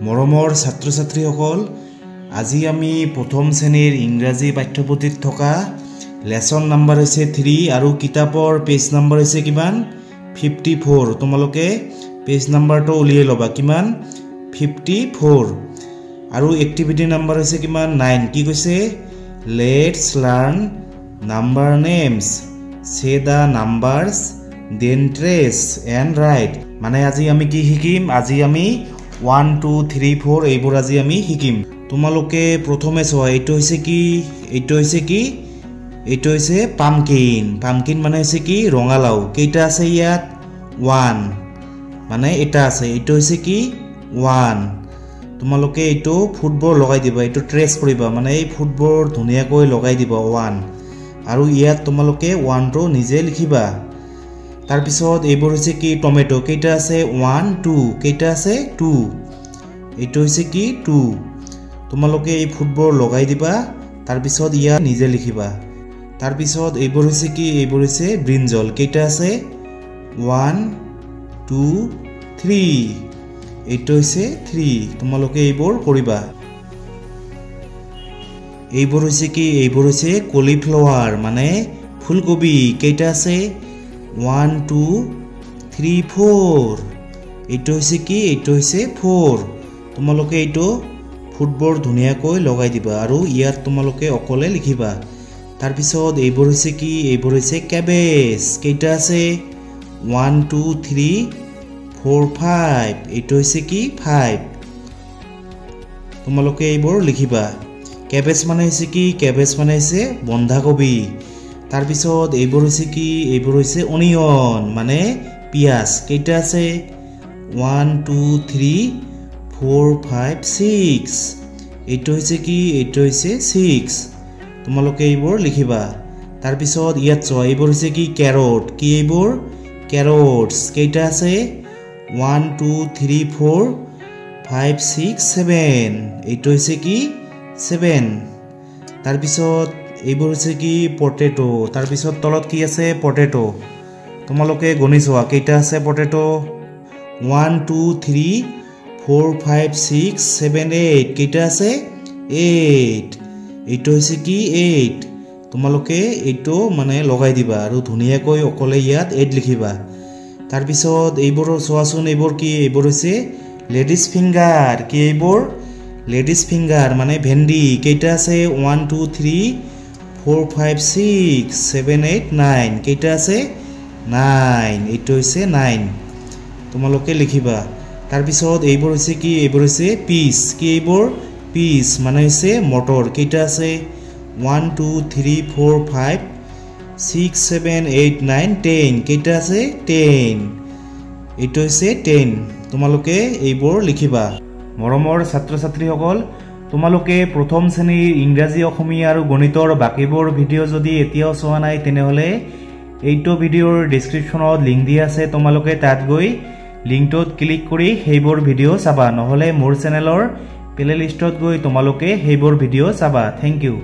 মৰমৰ ছাত্ৰ ছাত্ৰীসকল আজি আমি প্ৰথম শ্ৰেণীৰ ইংৰাজী পাঠ্যপুথিত থকা লেসন নাম্বাৰ হৈছে 3 আৰু কিতাপৰ পেজ নাম্বাৰ হৈছে কিমান 54 তোমালোকে পেজ নাম্বাৰটো উলিয়াই লবা কিমান 54 আৰু এক্টিভিটি নাম্বাৰ হৈছে কিমান 9 কি কৈছে লেটস লাৰ্ন নাম্বাৰ নেমস সে দা নাম্বাৰস দেন ট্ৰেস এন্ড ৰাইট মানে আজি আমি কি শিকিম আজি আমি 1 2 3 4 এইবোৰ আজি আমি শিকিম তোমালোকে প্ৰথমে চোৱা এইটো হৈছে পামকিন মানে হৈছে কি ৰঙালাও কেইটা আছে ইয়াত 1 মানে এটা আছে এইটো হৈছে কি 1 তোমালোকে এইটো ফুটবল লগাই দিবা এইটো ট্ৰেস কৰিবা মানে এই ফুটবল ধুনিয়াকৈ লগাই দিবা 1 আৰু ইয়াত তোমালোকে 1 টো নিজে লিখিবা তাৰ পিছত এইবোৰ হৈছে কি টমেটো কেইটা আছে 1 2 কেইটা আছে 2 এইটো হৈছে কি 2 তোমালোকে এই ফুটবল লগাই দিবা তাৰ পিছত ইয়া নিজে লিখিবা তাৰ পিছত এইবোৰ হৈছে কি এইবোৰ হৈছে ব্ৰিঞ্জল কেইটা আছে 1 2 3 এইটো হৈছে 3 তোমালোকে এইবোৰ কৰিবা এইবোৰ হৈছে কি এইবোৰ হৈছে কলিফ্লাৱাৰ মানে ফুলকবি কেইটা আছে 1 2 3 4 এইটো হৈছে কি এইটো হৈছে 4 তোমালোকে এইটো ফুটবল ধুনিয়াকৈ লগাই দিবা আৰু ইয়াত তোমালোকে অকলে লিখিবা তাৰ পিছত এইবোৰ হৈছে কি এইবোৰ হৈছে কেবেজ কেইটা আছে 1 2 3 4 5 এইটো হৈছে কি 5 তোমালোকে এইবোৰ লিখিবা কেবেজ মানে হৈছে কি কেবেজ মানে হৈছে বন্ধাকবি তাৰ পিছত এইবোৰ হৈছে কি এইবোৰ হৈছে অনিয়ন মানে পিয়াজ কেইটা আছে 1 2 3 4 5 6 এইটো হৈছে কি এইটো হৈছে 6 তোমালোকে এইবোৰ লিখিবা তাৰ পিছত ইয়াত চোৱা এইবোৰ হৈছে কি কেৰট কি এইবোৰ কেৰটস কেইটা আছে 1 2 3 4 5 6 7 এইটো হৈছে কি 7 তাৰ পিছত এইবোৰ হৈছে কি পটেটো তাৰ পিছত তলত কি আছে পটেটো তোমালোকে গণি চোৱা কেইটা আছে পটেটো 1 2 3 4 5 6 7 8 কেইটা আছে 8 এইটো হৈছে কি 8 তোমালোকে এইটো মানে লগাই দিবা আৰু ধুনিয়াকৈ অকলে ইয়াত 8 লিখিবা তাৰ পিছত এইবোৰ চোৱাচোন এইবোৰ কি এইবোৰ হৈছে লেডিজ ফিংগাৰ কি এইবোৰ লেডিজ ফিংগাৰ মানে ভেন্ডি কেইটা আছে 1 2 3 4 5 6 7 8 9 কেইটা আছে 9 এইটো হৈছে 9 তোমালোকে লিখিবা তাৰ পিছত এইবোৰ হৈছে কি এইবোৰ হৈছে পিচ কি এইবোৰ পিচ মানে হৈছে মটৰ কেইটা আছে 1 2 3 4 5 6 7 8 9 10 কেইটা আছে 10 এইটো হৈছে 10 তোমালোকে এইবোৰ লিখিবা মৰমৰ ছাত্ৰ ছাত্ৰীসকল তোমালোকে প্ৰথম শ্ৰেণীৰ ইংৰাজী অসমীয়া আৰু গণিতৰ বাকিবোৰ ভিডিঅ' যদি এতিয়াও চোৱা নাই তেনেহলে এইটো ভিডিঅ'ৰ ডেসক্ৰিপচনত লিংক দিয়া আছে তোমালোকে তাত গৈ লিংকটোত ক্লিক কৰি সেইবোৰ ভিডিঅ' চাবা নহলে মোৰ চেনেলৰ প্লেলিষ্টত গৈ তোমালোকে সেইবোৰ ভিডিঅ' চাবা থ্যাংক ইউ